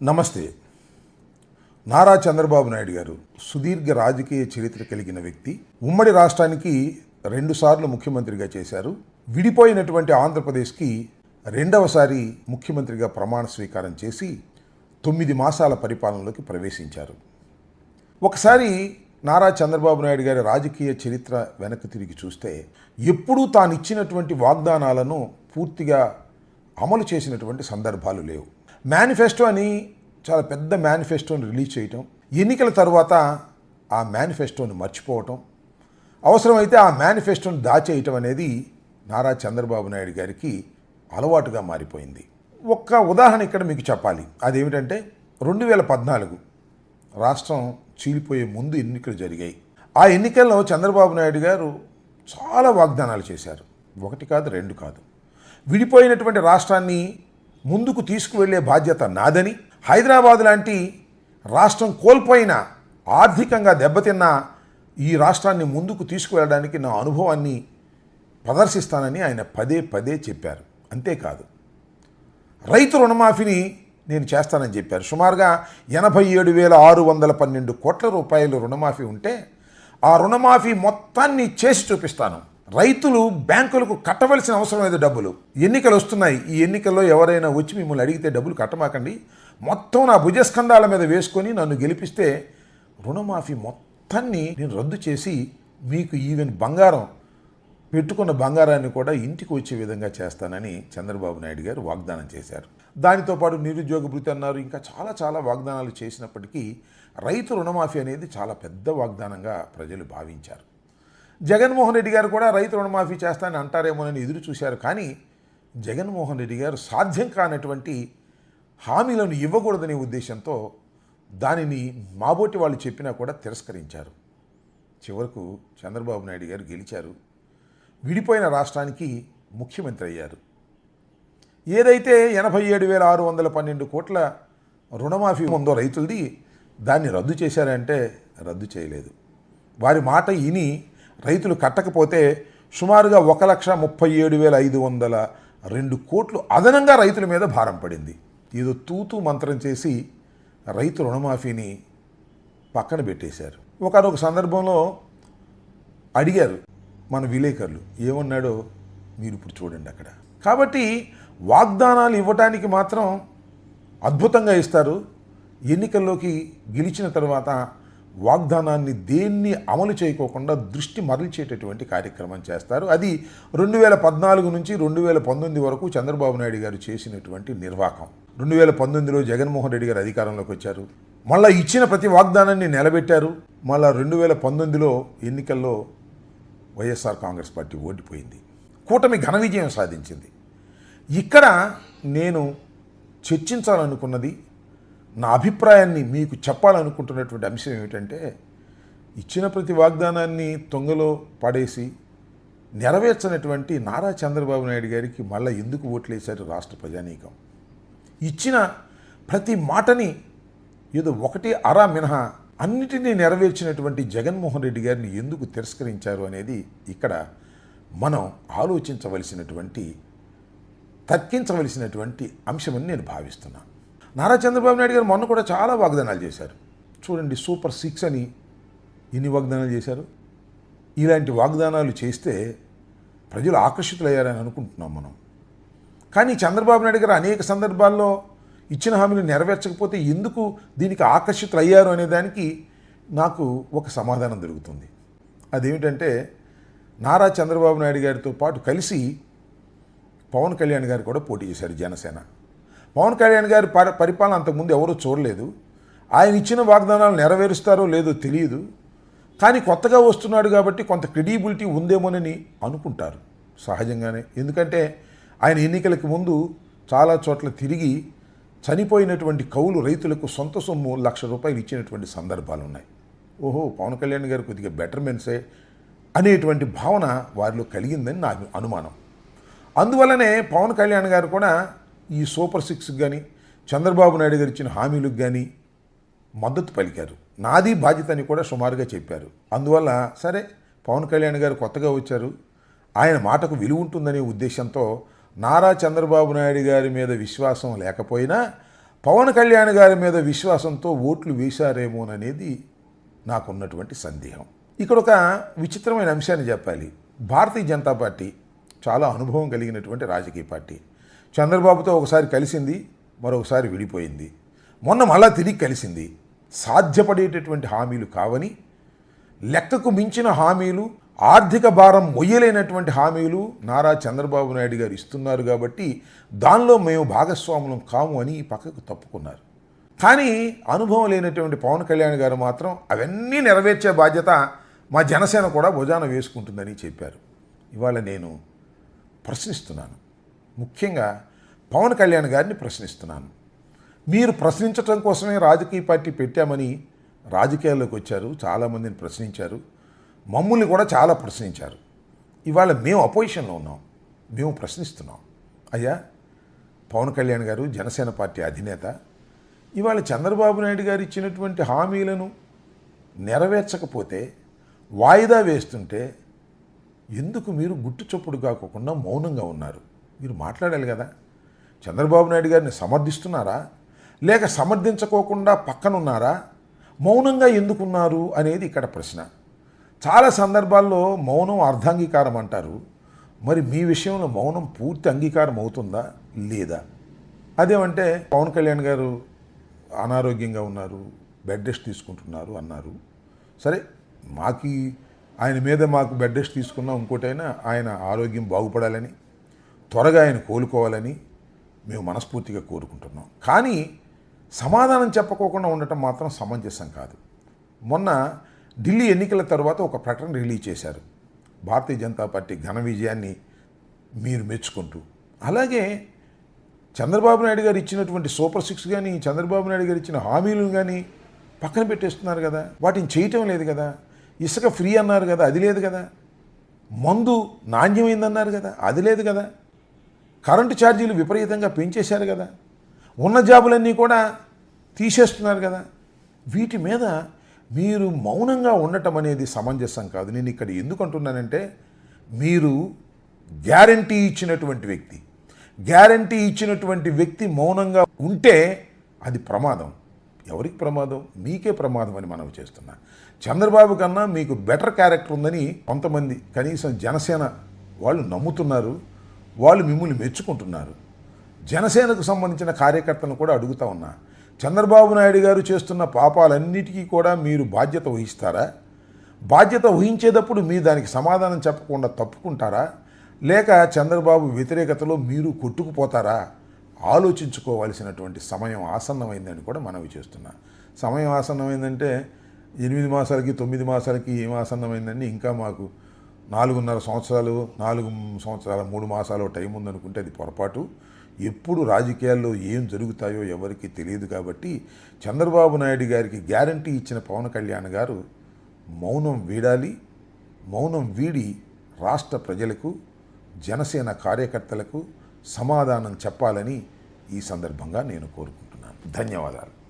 నమస్తే. నారా చంద్రబాబు నాయుడు గారు సుదీర్ఘ రాజకీయ చరిత్ర కలిగిన వ్యక్తి. ఉమ్మడి రాష్ట్రానికి 2 సార్లు ముఖ్యమంత్రిగా చేశారు. విడిపోయినటువంటి ఆంధ్రప్రదేశ్కి రెండవసారి ముఖ్యమంత్రిగా ప్రమాణ స్వీకారం చేసి 9 మాసాల పరిపాలనలోకి ప్రవేశించారు. ఒకసారి నారా చంద్రబాబు నాయుడు గారి రాజకీయ చరిత్ర వెనక్కి తిరిగి చూస్తే ఎప్పుడూ తాను ఇచ్చినటువంటి వాగ్దానాలను పూర్తిగా అమలు చేసినటువంటి సందర్భాలు లేవు. మేనిఫెస్టో అని చాలా పెద్ద మేనిఫెస్టోని రిలీజ్ చేయటం, ఎన్నికల తర్వాత ఆ మేనిఫెస్టోని మర్చిపోవటం, అవసరమైతే ఆ మేనిఫెస్టోని దాచేయటం అనేది నారా చంద్రబాబు నాయుడు గారికి అలవాటుగా మారిపోయింది. ఒక్క ఉదాహరణ ఇక్కడ మీకు చెప్పాలి. అదేమిటంటే 2014 రాష్ట్రం చీలిపోయే ముందు ఎన్నికలు జరిగాయి. ఆ ఎన్నికల్లో చంద్రబాబు నాయుడు గారు చాలా వాగ్దానాలు చేశారు. 1 కాదు 2 కాదు. విడిపోయినటువంటి రాష్ట్రాన్ని ముందుకు తీసుకువెళ్లే బాధ్యత నాదని, హైదరాబాద్ లాంటి రాష్ట్రం కోల్పోయిన ఆర్థికంగా దెబ్బతిన్న ఈ రాష్ట్రాన్ని ముందుకు తీసుకువెళ్ళడానికి నా అనుభవాన్ని ప్రదర్శిస్తానని ఆయన పదే పదే చెప్పారు. అంతేకాదు, రైతు రుణమాఫీని నేను చేస్తానని చెప్పారు. సుమారుగా 87,612 కోట్ల రూపాయలు రుణమాఫీ ఉంటే ఆ రుణమాఫీ మొత్తాన్ని చేసి చూపిస్తాను. రైతులు బ్యాంకులకు కట్టవలసిన అవసరం లేదు డబ్బులు. ఎన్నికలు వస్తున్నాయి, ఈ ఎన్నికల్లో ఎవరైనా వచ్చి మిమ్మల్ని అడిగితే డబ్బులు కట్టమాకండి, మొత్తం నా భుజస్కంధాల మీద వేసుకొని నన్ను గెలిపిస్తే రుణమాఫీ మొత్తాన్ని నేను రద్దు చేసి మీకు ఈవెన్ బంగారం పెట్టుకున్న బంగారాన్ని కూడా ఇంటికి వచ్చే విధంగా చేస్తానని చంద్రబాబు నాయుడు గారు వాగ్దానం చేశారు. దానితో పాటు నిరుద్యోగ భృతి అన్నారు. ఇంకా చాలా వాగ్దానాలు చేసినప్పటికీ రైతు రుణమాఫీ అనేది చాలా పెద్ద వాగ్దానంగా ప్రజలు భావించారు. జగన్మోహన్ రెడ్డి గారు కూడా రైతు రుణమాఫీ చేస్తానని అంటారేమోనని ఎదురు చూశారు. కానీ జగన్మోహన్ రెడ్డి గారు సాధ్యం కానటువంటి హామీలను ఇవ్వకూడదనే ఉద్దేశంతో దానిని మాబోటి వాళ్ళు చెప్పినా కూడా తిరస్కరించారు. చివరకు చంద్రబాబు నాయుడు గారు గెలిచారు. విడిపోయిన రాష్ట్రానికి ముఖ్యమంత్రి అయ్యారు. ఏదైతే 87,612 కోట్ల రుణమాఫీ ఉందో రైతులది, దాన్ని రద్దు చేశారంటే రద్దు చేయలేదు. వారి మాట విని రైతులు కట్టకపోతే సుమారుగా 1,37,502 కోట్లు అదనంగా రైతుల మీద భారం పడింది. ఏదో తూతూ మంత్రం చేసి రైతు రుణమాఫీని పక్కన పెట్టేశారు. ఒకనొక సందర్భంలో అడిగారు మన విలేకరులు, ఏమన్నాడో మీరు ఇప్పుడు చూడండి అక్కడ. కాబట్టి వాగ్దానాలు ఇవ్వటానికి మాత్రం అద్భుతంగా ఇస్తారు. ఎన్నికల్లోకి గెలిచిన తర్వాత వాగ్దానాన్ని దేన్ని అమలు చేయకోకుండా దృష్టి మరల్చేటటువంటి కార్యక్రమం చేస్తారు. అది 2014 నుంచి 2019 వరకు చంద్రబాబు నాయుడు గారు చేసినటువంటి నిర్వాకం. 2019లో జగన్మోహన్ రెడ్డి గారు అధికారంలోకి వచ్చారు. మళ్ళీ ఇచ్చిన ప్రతి వాగ్దానాన్ని నిలబెట్టారు. మళ్ళీ 2019లో ఎన్నికల్లో వైఎస్ఆర్ కాంగ్రెస్ పార్టీ ఓడిపోయింది. కూటమి ఘన విజయం సాధించింది. ఇక్కడ నేను చర్చించాలనుకున్నది, నా అభిప్రాయాన్ని మీకు చెప్పాలనుకుంటున్నటువంటి అంశం ఏమిటంటే, ఇచ్చిన ప్రతి వాగ్దానాన్ని తొంగలో పడేసి నెరవేర్చినటువంటి నారా చంద్రబాబు నాయుడు గారికి మళ్ళీ ఎందుకు ఓట్లేశారు రాష్ట్ర ప్రజానీకం? ఇచ్చిన ప్రతి మాటని ఏదో 1 మినహా అన్నిటినీ నెరవేర్చినటువంటి జగన్మోహన్ రెడ్డి గారిని ఎందుకు తిరస్కరించారు అనేది ఇక్కడ మనం ఆలోచించవలసినటువంటి, తర్కించవలసినటువంటి అంశమని నేను భావిస్తున్నాను. నారా చంద్రబాబు నాయుడు గారు మొన్న కూడా చాలా వాగ్దానాలు చేశారు. చూడండి, సూపర్ 6 అని ఎన్ని వాగ్దానాలు చేశారు. ఇలాంటి వాగ్దానాలు చేస్తే ప్రజలు ఆకర్షితులయ్యారని అనుకుంటున్నాం మనం. కానీ చంద్రబాబు నాయుడు గారు అనేక సందర్భాల్లో ఇచ్చిన హామీలు నెరవేర్చకపోతే ఎందుకు దీనికి ఆకర్షితులయ్యారు అనే దానికి నాకు ఒక సమాధానం దొరుకుతుంది. అదేమిటంటే, నారా చంద్రబాబు నాయుడు గారితో పాటు కలిసి పవన్ కళ్యాణ్ గారు కూడా పోటీ చేశారు జనసేన. పవన్ కళ్యాణ్ గారి పరిపాలన అంతకుముందు ఎవరూ చూడలేదు. ఆయన ఇచ్చిన వాగ్దానాలు నెరవేరుస్తారో లేదో తెలియదు. కానీ కొత్తగా వస్తున్నాడు కాబట్టి కొంత క్రెడిబిలిటీ ఉందేమోనని అనుకుంటారు సహజంగానే. ఎందుకంటే ఆయన ఎన్నికలకు ముందు చాలా చోట్ల తిరిగి చనిపోయినటువంటి కౌలు రైతులకు సొంత సొమ్ము ₹1,00,000 ఇచ్చినటువంటి సందర్భాలు ఉన్నాయి. ఓహో, పవన్ కళ్యాణ్ గారు కొద్దిగా బెటర్మెంట్సే అనేటువంటి భావన వారిలో కలిగిందని నా అనుమానం. అందువల్లనే పవన్ కళ్యాణ్ గారు కూడా ఈ సూపర్ 6 కానీ చంద్రబాబు నాయుడు గారు ఇచ్చిన హామీలకు కానీ మద్దతు పలికారు. నాది బాధ్యత అని కూడా సుమారుగా చెప్పారు. అందువల్ల సరే, పవన్ కళ్యాణ్ గారు కొత్తగా వచ్చారు, ఆయన మాటకు విలువ ఉంటుందనే ఉద్దేశంతో నారా చంద్రబాబు నాయుడు గారి మీద విశ్వాసం లేకపోయినా పవన్ కళ్యాణ్ గారి మీద విశ్వాసంతో ఓట్లు వేశారేమోననేది నాకున్నటువంటి సందేహం. ఇక్కడ ఒక విచిత్రమైన అంశాన్ని చెప్పాలి. భారతీయ జనతా పార్టీ చాలా అనుభవం కలిగినటువంటి రాజకీయ పార్టీ. చంద్రబాబుతో ఒకసారి కలిసింది, మరొకసారి విడిపోయింది, మొన్న మళ్ళా తిరిగి కలిసింది. సాధ్యపడేటటువంటి హామీలు కావని, లెక్కకు మించిన హామీలు, ఆర్థిక భారం మొయ్యలేనటువంటి హామీలు నారా చంద్రబాబు నాయుడు గారు ఇస్తున్నారు కాబట్టి దానిలో మేము భాగస్వాములం కాము అని పక్కకు తప్పుకున్నారు. కానీ అనుభవం లేనటువంటి పవన్ కళ్యాణ్ గారు మాత్రం అవన్నీ నెరవేర్చే బాధ్యత మా జనసేన కూడా భుజాన వేసుకుంటుందని చెప్పారు. ఇవాళ నేను ప్రశ్నిస్తున్నాను, ముఖ్యంగా పవన్ కళ్యాణ్ గారిని ప్రశ్నిస్తున్నాను. మీరు ప్రశ్నించడం కోసమే రాజకీయ పార్టీ పెట్టామని రాజకీయాల్లోకి వచ్చారు, చాలామందిని ప్రశ్నించారు, మమ్మల్ని కూడా చాలా ప్రశ్నించారు. ఇవాళ మేము అపోజిషన్లో ఉన్నాం, మేము ప్రశ్నిస్తున్నాం. అయ్యా పవన్ కళ్యాణ్ గారు జనసేన పార్టీ అధినేత, ఇవాళ చంద్రబాబు నాయుడు గారు ఇచ్చినటువంటి హామీలను నెరవేర్చకపోతే, వాయిదా వేస్తుంటే ఎందుకు మీరు గుట్టు చప్పుడు కాకుండా మౌనంగా ఉన్నారు? మీరు మాట్లాడాలి కదా. చంద్రబాబు నాయుడు గారిని సమర్థిస్తున్నారా, లేక సమర్థించుకోకుండా పక్కనున్నారా, మౌనంగా ఎందుకున్నారు అనేది ఇక్కడ ప్రశ్న. చాలా సందర్భాల్లో మౌనం అర్ధాంగీకారం అంటారు. మరి మీ విషయంలో మౌనం పూర్తి అంగీకారం అవుతుందా లేదా? అదేమంటే పవన్ కళ్యాణ్ గారు అనారోగ్యంగా ఉన్నారు, బెడ్ రెస్ట్ తీసుకుంటున్నారు అన్నారు. సరే, ఆయన మీద మాకు బెడ్ రెస్ట్ తీసుకున్నా ఇంకోటైనా ఆయన ఆరోగ్యం బాగుపడాలని, త్వరగా ఆయన కోలుకోవాలని మేము మనస్ఫూర్తిగా కోరుకుంటున్నాం. కానీ సమాధానం చెప్పకోకుండా ఉండటం మాత్రం సమంజసం కాదు. మొన్న ఢిల్లీ ఎన్నికల తర్వాత ఒక ప్రకటన రిలీజ్ చేశారు, భారతీయ జనతా పార్టీ ఘన విజయాన్ని మీరు మెచ్చుకుంటూ. అలాగే చంద్రబాబు నాయుడు గారు ఇచ్చినటువంటి సూపర్ సిక్స్ కానీ, చంద్రబాబు నాయుడు గారు ఇచ్చిన హామీలు కానీ పక్కన పెట్టేస్తున్నారు కదా, వాటిని చేయటం లేదు కదా. ఇసుక ఫ్రీ అన్నారు కదా, అది లేదు కదా. మందు నాణ్యమైందన్నారు కదా, అది లేదు కదా. కరెంటు ఛార్జీలు విపరీతంగా పెంచేశారు కదా. ఉన్న జాబులన్నీ కూడా తీసేస్తున్నారు కదా. వీటి మీద మీరు మౌనంగా ఉండటం అనేది సమంజసం కాదు. నేను ఇక్కడ ఎందుకు అంటున్నానంటే, మీరు గ్యారంటీ ఇచ్చినటువంటి వ్యక్తి మౌనంగా ఉంటే అది ప్రమాదం. ఎవరికి ప్రమాదం? మీకే ప్రమాదం అని మనం చేస్తున్నా. చంద్రబాబు కన్నా మీకు బెటర్ క్యారెక్టర్ ఉందని కొంతమంది, కనీసం జనసేన వాళ్ళు నమ్ముతున్నారు, వాళ్ళు మిమ్మల్ని మెచ్చుకుంటున్నారు. జనసేనకు సంబంధించిన కార్యకర్తలను కూడా అడుగుతా ఉన్నా, చంద్రబాబు నాయుడు గారు చేస్తున్న పాపాలన్నిటికీ కూడా మీరు బాధ్యత వహిస్తారా? బాధ్యత వహించేటప్పుడు మీరు దానికి సమాధానం చెప్పకుండా తప్పుకుంటారా, లేక చంద్రబాబు వ్యతిరేకతలో మీరు కొట్టుకుపోతారా? ఆలోచించుకోవాల్సినటువంటి సమయం ఆసన్నమైందని కూడా మనవి చేస్తున్నా. సమయం ఆసన్నమైందంటే 8 మాసాలకి 9 మాసాలకి ఏం ఆసన్నమైందండి, ఇంకా మాకు 4.5 సంవత్సరాలు 4 సంవత్సరాల 3 మాసాలు టైం ఉందనుకుంటే అది పొరపాటు. ఎప్పుడు రాజకీయాల్లో ఏం జరుగుతాయో ఎవరికి తెలియదు. కాబట్టి చంద్రబాబు నాయుడు గారికి గ్యారంటీ ఇచ్చిన పవన్ కళ్యాణ్ గారు మౌనం వీడాలి. మౌనం వీడి రాష్ట్ర ప్రజలకు, జనసేన కార్యకర్తలకు సమాధానం చెప్పాలని ఈ సందర్భంగా నేను కోరుకుంటున్నాను. ధన్యవాదాలు.